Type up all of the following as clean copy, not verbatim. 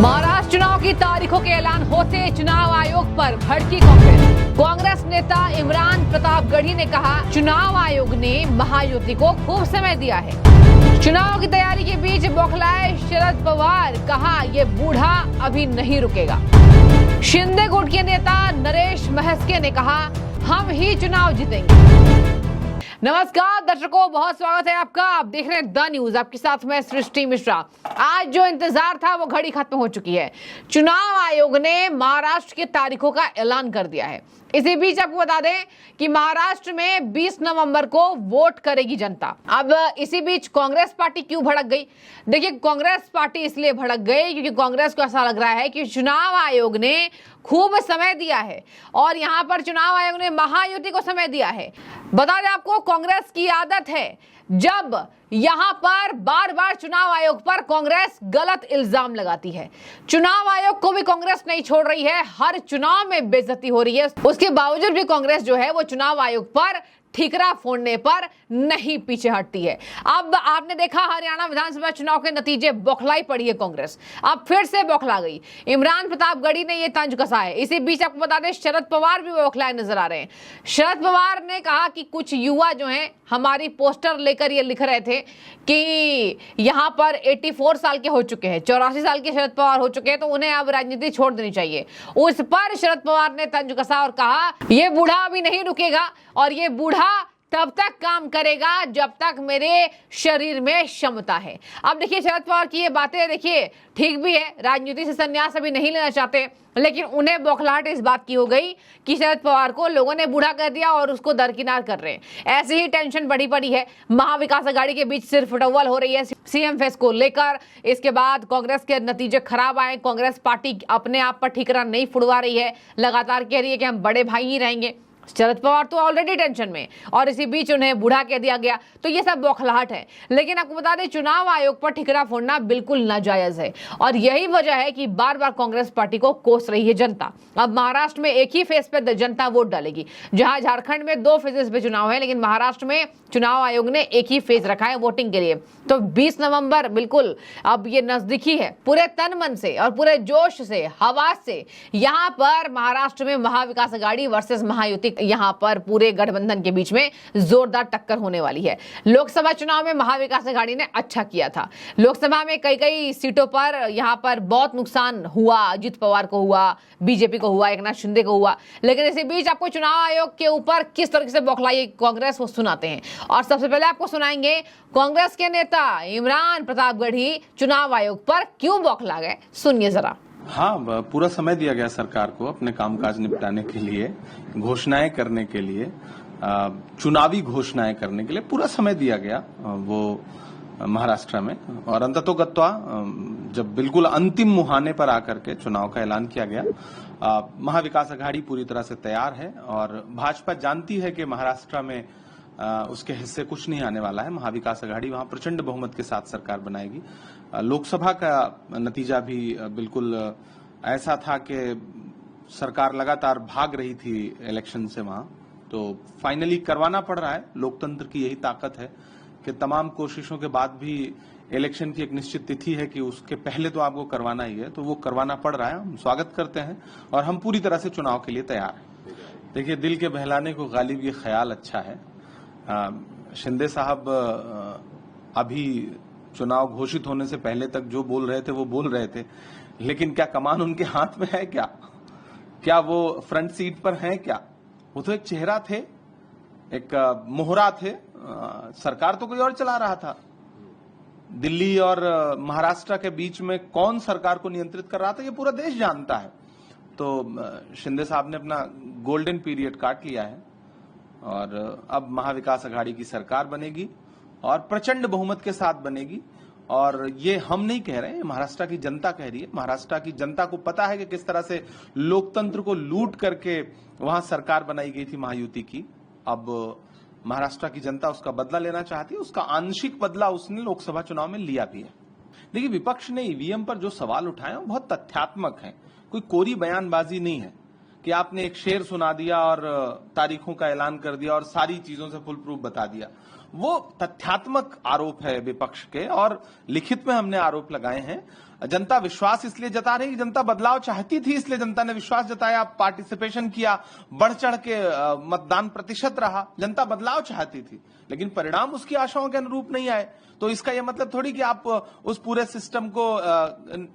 महाराष्ट्र चुनाव की तारीखों के ऐलान होते चुनाव आयोग पर भड़की कांग्रेस। कांग्रेस नेता इमरान प्रतापगढ़ी ने कहा, चुनाव आयोग ने महायुति को खूब समय दिया है। चुनाव की तैयारी के बीच बौखलाए शरद पवार, कहा ये बूढ़ा अभी नहीं रुकेगा। शिंदे गुट के नेता नरेश महस्के ने कहा, हम ही चुनाव जीतेंगे। नमस्कार दर्शकों, बहुत स्वागत है आपका। आप देख रहे हैं द न्यूज, आपके साथ मैं सृष्टि मिश्रा। आज जो इंतजार था वो घड़ी खत्म हो चुकी है। चुनाव आयोग ने महाराष्ट्र की तारीखों का ऐलान कर दिया है। इसी बीच आपको बता दें कि महाराष्ट्र में 20 नवंबर को वोट करेगी जनता। अब इसी बीच कांग्रेस पार्टी क्यों भड़क गई? देखिए, कांग्रेस पार्टी इसलिए भड़क गई क्योंकि कांग्रेस को ऐसा लग रहा है कि चुनाव आयोग ने खूब समय दिया है और यहाँ पर चुनाव आयोग ने महायुति को समय दिया है। बता दें आपको, कांग्रेस की आदत है जब यहां पर बार बार चुनाव आयोग पर कांग्रेस गलत इल्जाम लगाती है। चुनाव आयोग को भी कांग्रेस नहीं छोड़ रही है, हर चुनाव में बेइज्जती हो रही है। उसके बावजूद भी कांग्रेस जो है वो चुनाव आयोग पर ठीकरा फोड़ने पर नहीं पीछे हटती है। अब आपने देखा हरियाणा विधानसभा चुनाव के नतीजे, बौखलाई पड़ी है कांग्रेस, अब फिर से बौखला गई। इमरान प्रतापगढ़ी ने यह तंज कसा है। इसी बीच आपको बता दें, शरद पवार भी बौखलाए नजर आ रहे हैं। शरद पवार ने कहा कि कुछ युवा जो हैं हमारी पोस्टर लेकर ये लिख रहे थे कि यहाँ पर 84 साल के हो चुके हैं, 84 साल के शरद पवार हो चुके हैं, तो उन्हें अब राजनीति छोड़ देनी चाहिए। उस पर शरद पवार ने तंज कसा और कहा, ये बूढ़ा अभी नहीं रुकेगा और ये बूढ़ा तब तक काम करेगा जब तक मेरे शरीर में क्षमता है। अब देखिए, शरद पवार की ये बातें देखिए ठीक भी है, राजनीति से संन्यास अभी नहीं लेना चाहते, लेकिन उन्हें बौखलाहट इस बात की हो गई कि शरद पवार को लोगों ने बूढ़ा कर दिया और उसको दरकिनार कर रहे हैं। ऐसी ही टेंशन बढ़ी पड़ी है। महाविकास अघाड़ी के बीच सिर्फ फटव्वल हो रही है सीएम फेस को लेकर। इसके बाद कांग्रेस के नतीजे खराब आए। कांग्रेस पार्टी अपने आप पर ठीकरा नहीं फुड़वा रही है, लगातार कह रही है कि हम बड़े भाई ही रहेंगे। शरद पवार तो ऑलरेडी टेंशन में और इसी बीच उन्हें बूढ़ा कह दिया गया, तो ये सब बौखलाहट है। लेकिन आपको बता दें, चुनाव आयोग पर ठीकरा फोड़ना बिल्कुल नाजायज है और यही वजह है कि बार बार कांग्रेस पार्टी को कोस रही है जनता। अब महाराष्ट्र में एक ही फेज पे जनता वोट डालेगी, जहां झारखंड में 2 फेजेस पे चुनाव है, लेकिन महाराष्ट्र में चुनाव आयोग ने एक ही फेज रखा है वोटिंग के लिए। तो 20 नवंबर बिल्कुल अब ये नजदीकी है। पूरे तन मन से और पूरे जोश से, हवास से यहाँ पर महाराष्ट्र में महाविकास अघाड़ी वर्सेस महायुति, यहाँ पर पूरे गठबंधन के बीच में जोरदार टक्कर होने वाली है। लोकसभा चुनाव में महाविकास अघाड़ी ने अच्छा किया था। लोकसभा में कई सीटों पर यहाँ पर बहुत नुकसान हुआ, अजित पवार को हुआ, बीजेपी को हुआ, एकनाथ शिंदे को हुआ। लेकिन इसी बीच आपको चुनाव आयोग के ऊपर किस तरह से बौखलाई कांग्रेस वो सुनाते हैं। और सबसे पहले आपको सुनाएंगे कांग्रेस के नेता इमरान प्रतापगढ़ी चुनाव आयोग पर क्यों बौखला गए, सुनिए जरा। हाँ, पूरा समय दिया गया सरकार को अपने कामकाज निपटाने के लिए, घोषणाएं करने के लिए, चुनावी घोषणाएं करने के लिए पूरा समय दिया गया वो महाराष्ट्र में। और अंततोगत्वा जब बिल्कुल अंतिम मुहाने पर आकर के चुनाव का ऐलान किया गया, महाविकास अघाड़ी पूरी तरह से तैयार है और भाजपा जानती है कि महाराष्ट्र में उसके हिस्से कुछ नहीं आने वाला है। महाविकास अघाड़ी वहां प्रचंड बहुमत के साथ सरकार बनाएगी। लोकसभा का नतीजा भी बिल्कुल ऐसा था कि सरकार लगातार भाग रही थी इलेक्शन से वहां, तो फाइनली करवाना पड़ रहा है। लोकतंत्र की यही ताकत है कि तमाम कोशिशों के बाद भी इलेक्शन की एक निश्चित तिथि है कि उसके पहले तो आपको करवाना ही है, तो वो करवाना पड़ रहा है। हम स्वागत करते हैं और हम पूरी तरह से चुनाव के लिए तैयार हैं। देखिए, दिल के बहलाने को गालिब ये ख्याल अच्छा है। शिंदे साहब अभी चुनाव घोषित होने से पहले तक जो बोल रहे थे वो बोल रहे थे, लेकिन क्या कमान उनके हाथ में है? क्या वो फ्रंट सीट पर हैं? क्या वो तो एक चेहरा थे, एक मोहरा थे। सरकार तो कोई और चला रहा था। दिल्ली और महाराष्ट्र के बीच में कौन सरकार को नियंत्रित कर रहा था, ये पूरा देश जानता है। तो शिंदे साहब ने अपना गोल्डन पीरियड काट लिया है और अब महाविकास अघाड़ी की सरकार बनेगी और प्रचंड बहुमत के साथ बनेगी। और ये हम नहीं कह रहे हैं, महाराष्ट्र की जनता कह रही है। महाराष्ट्र की जनता को पता है कि किस तरह से लोकतंत्र को लूट करके वहां सरकार बनाई गई थी महायुति की। अब महाराष्ट्र की जनता उसका बदला लेना चाहती है। उसका आंशिक बदला उसने लोकसभा चुनाव में लिया भी है। देखिए, विपक्ष ने ईवीएम पर जो सवाल उठाए वो बहुत तथ्यात्मक है, कोई कोरी बयानबाजी नहीं है कि आपने एक शेर सुना दिया और तारीखों का ऐलान कर दिया और सारी चीजों से फुल प्रूफ बता दिया। वो तथ्यात्मक आरोप है विपक्ष के, और लिखित में हमने आरोप लगाए हैं। जनता विश्वास इसलिए जता रही, जनता बदलाव चाहती थी, इसलिए जनता ने विश्वास जताया, पार्टिसिपेशन किया, बढ़ चढ़ के मतदान प्रतिशत रहा। जनता बदलाव चाहती थी, लेकिन परिणाम उसकी आशाओं के अनुरूप नहीं आए। तो इसका यह मतलब थोड़ी कि आप उस पूरे सिस्टम को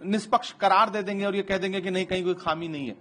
निष्पक्ष करार दे देंगे और ये कह देंगे कि नहीं, कहीं कोई खामी नहीं है।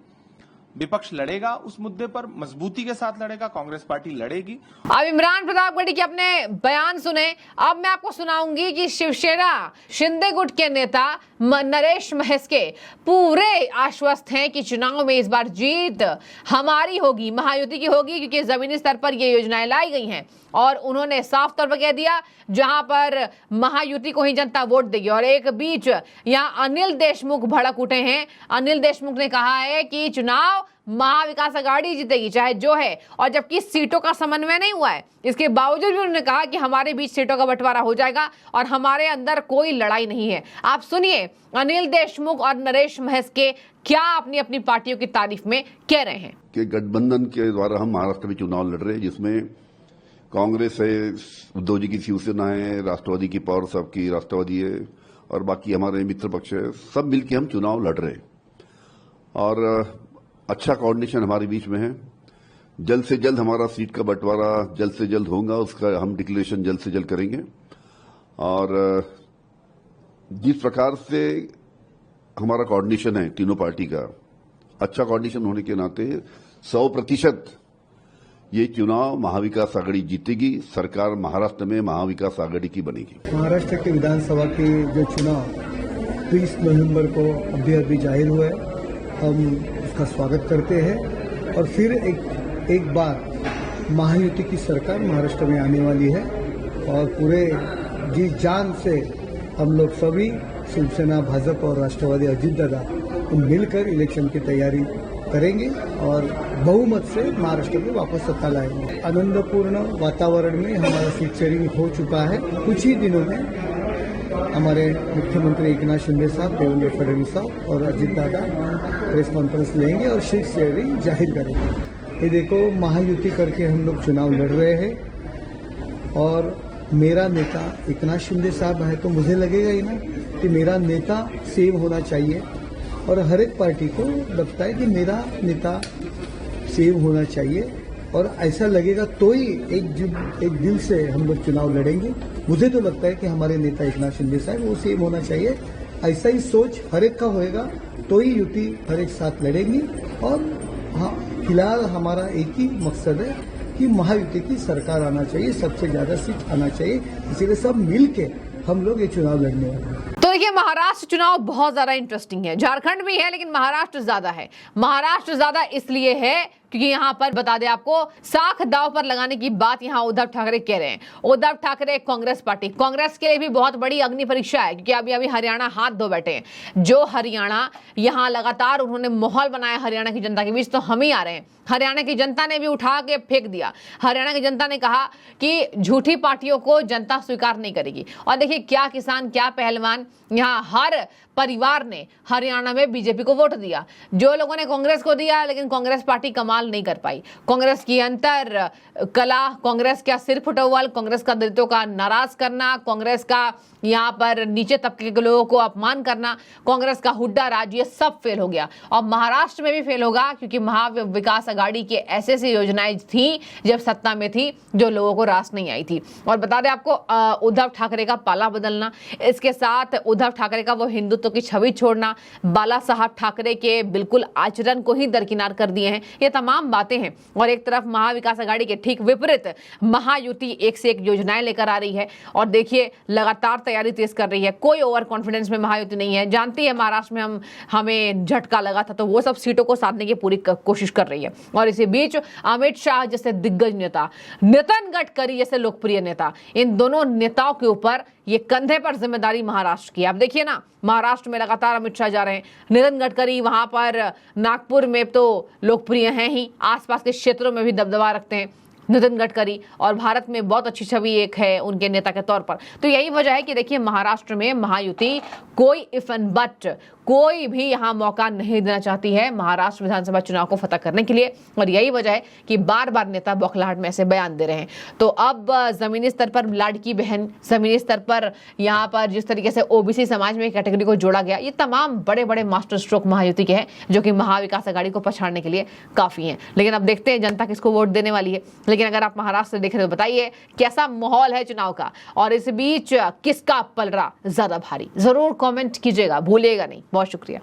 विपक्ष लड़ेगा उस मुद्दे पर, मजबूती के साथ लड़ेगा, कांग्रेस पार्टी लड़ेगी। अब इमरान प्रतापगढ़ी के अपने बयान सुने। अब मैं आपको सुनाऊंगी कि शिवसेना शिंदे गुट के नेता नरेश महस्के पूरे आश्वस्त हैं कि चुनाव में इस बार जीत हमारी होगी, महायुति की होगी, क्योंकि जमीनी स्तर पर ये योजनाएं लाई गई हैं। और उन्होंने साफ तौर पर कह दिया जहां पर महायुति को ही जनता वोट देगी। और एक बीच यहां अनिल देशमुख भड़क उठे हैं। अनिल देशमुख ने कहा है कि चुनाव महाविकास आघाड़ी जीतेगी चाहे जो है, और जबकि सीटों का समन्वय नहीं हुआ है, इसके बावजूद भी उन्होंने कहा कि हमारे बीच सीटों का बंटवारा हो जाएगा और हमारे अंदर कोई लड़ाई नहीं है। आप सुनिए अनिल देशमुख और नरेश महस्के क्या अपनी अपनी पार्टियों की तारीफ में कह रहे हैं। कि गठबंधन के द्वारा हम महाराष्ट्र में चुनाव लड़ रहे हैं, जिसमें कांग्रेस है, उद्धव जी की शिवसेना है, राष्ट्रवादी की पवार साहब की राष्ट्रवादी है, और बाकी हमारे मित्र पक्ष है, सब मिलकर हम चुनाव लड़ रहे हैं। और अच्छा कोऑर्डिनेशन हमारे बीच में है। जल्द से जल्द हमारा सीट का बंटवारा जल्द से जल्द होगा, उसका हम डिक्लेरेशन जल्द से जल्द करेंगे। और जिस प्रकार से हमारा कोऑर्डिनेशन है तीनों पार्टी का, अच्छा कोऑर्डिनेशन होने के नाते 100% ये चुनाव महाविकास आघाड़ी जीतेगी, सरकार महाराष्ट्र में महाविकास आघाड़ी की बनेगी। महाराष्ट्र के विधानसभा के जो चुनाव 30 नवंबर को अभी जाहिर हुआ है, हम उसका स्वागत करते हैं। और फिर एक बार महायुति की सरकार महाराष्ट्र में आने वाली है, और पूरे जी जान से हम लोग सभी शिवसेना, भाजपा और राष्ट्रवादी अजित दादा मिलकर इलेक्शन की तैयारी करेंगे और बहुमत से महाराष्ट्र में वापस सत्ता लाएंगे। आनंदपूर्ण वातावरण में हमारा सीट शेयरिंग हो चुका है। कुछ ही दिनों में हमारे मुख्यमंत्री एकनाथ शिंदे साहब, देवेंद्र फडणवीस साहब और अजित दादा प्रेस कॉन्फ्रेंस लेंगे और सीट शेयरिंग जाहिर करेंगे। ये देखो, महायुति करके हम लोग चुनाव लड़ रहे हैं, और मेरा नेता एकनाथ शिंदे साहब है, तो मुझे लगेगा ही ना कि मेरा नेता सेम होना चाहिए, और हर एक पार्टी को लगता है कि मेरा नेता सेम होना चाहिए, और ऐसा लगेगा तो ही एक दिल से हम लोग चुनाव लड़ेंगे। मुझे तो लगता है कि हमारे नेता एकनाथ शिंदे साहब वो सेम होना चाहिए। ऐसा ही सोच हर एक का होएगा तो ही युति हर एक साथ लड़ेंगी। और हाँ, फिलहाल हमारा एक ही मकसद है कि महायुति की सरकार आना चाहिए, सबसे ज्यादा सीट आना चाहिए, इसीलिए सब मिल के हम लोग ये चुनाव लड़ने वाले हैं। तो देखिए, महाराष्ट्र चुनाव बहुत ज्यादा इंटरेस्टिंग है। झारखंड भी है, लेकिन महाराष्ट्र ज्यादा है। महाराष्ट्र ज्यादा इसलिए है क्योंकि यहाँ पर बता दें आपको, साख दाव पर लगाने की बात यहाँ उद्धव ठाकरे कह रहे हैं। उद्धव ठाकरे कांग्रेस पार्टी, कांग्रेस के लिए भी बहुत बड़ी अग्नि परीक्षा है, क्योंकि अभी हरियाणा हाथ धो बैठे हैं। जो हरियाणा यहाँ लगातार उन्होंने माहौल बनाया हरियाणा की जनता के बीच, तो हम ही आ रहे हैं। हरियाणा की जनता ने भी उठा के फेंक दिया। हरियाणा की जनता ने कहा कि झूठी पार्टियों को जनता स्वीकार नहीं करेगी। और देखिए, क्या किसान, क्या पहलवान, यहाँ हर परिवार ने हरियाणा में बीजेपी को वोट दिया। जो लोगों ने कांग्रेस को दिया, लेकिन कांग्रेस पार्टी कमाल नहीं कर पाई। कांग्रेस की अंतर कला, कांग्रेस का सिर फुटौल, कांग्रेस का दलितों का नाराज करना, कांग्रेस का यहाँ पर नीचे तबके के लोगों को अपमान करना, कांग्रेस का हुड्डा राज, ये सब फेल हो गया। और महाराष्ट्र में भी फेल होगा, क्योंकि महाविकास आघाड़ी की ऐसी योजनाएं थी जब सत्ता में थी जो लोगों को रास नहीं आई थी। और बता दें आपको, उद्धव ठाकरे का पाला बदलना, इसके साथ उद्धव ठाकरे का वो हिंदुत्व की छवि छोड़ना, बाला साहब ठाकरे के बिल्कुल आचरण को ही दरकिनार कर दिए हैं, ये तमाम बातें हैं। और एक तरफ महाविकास आघाड़ी के ठीक विपरीत महायुति एक से एक योजनाएं लेकर आ रही है, और देखिए लगातार तैयारी तेज कर रही है। कोई ओवर कॉन्फिडेंस में महायुति नहीं है। जानती है, महाराष्ट्र में हमें झटका लगा था, तो वो सब सीटों को साधने की पूरी कोशिश कर रही है। और इसी बीच अमित शाह जैसे दिग्गज नेता, नितिन गडकरी जैसे लोकप्रिय नेता, इन दोनों नेताओं के ऊपर ये कंधे पर जिम्मेदारी महाराष्ट्र की। आप देखिए ना, महाराष्ट्र में लगातार अमित शाह जा रहे हैं, नितिन गडकरी वहां पर नागपुर में तो लोकप्रिय हैं ही, आसपास के क्षेत्रों में भी दबदबा रखते हैं नितिन गडकरी, और भारत में बहुत अच्छी छवि एक है उनके नेता के तौर पर। तो यही वजह है कि देखिए, महाराष्ट्र में महायुति कोई इफ एंड बट, कोई भी यहां मौका नहीं देना चाहती है महाराष्ट्र विधानसभा चुनाव को फतह करने के लिए, और यही वजह है कि बार बार नेता बौखलाहट में ऐसे बयान दे रहे हैं। तो अब जमीनी स्तर पर लाड़की बहन, जमीनी स्तर पर यहां पर जिस तरीके से ओबीसी समाज में कैटेगरी को जोड़ा गया, ये तमाम बड़े बड़े मास्टर स्ट्रोक महायुति के हैं जो कि महाविकास अघाड़ी को पछाड़ने के लिए काफी हैं। लेकिन अब देखते हैं जनता किसको वोट देने वाली है। लेकिन अगर आप महाराष्ट्र देख रहे हो, बताइए कैसा माहौल है चुनाव का, और इस बीच किसका पलड़ा ज्यादा भारी, जरूर कमेंट कीजिएगा, भूलिएगा नहीं। बहुत शुक्रिया।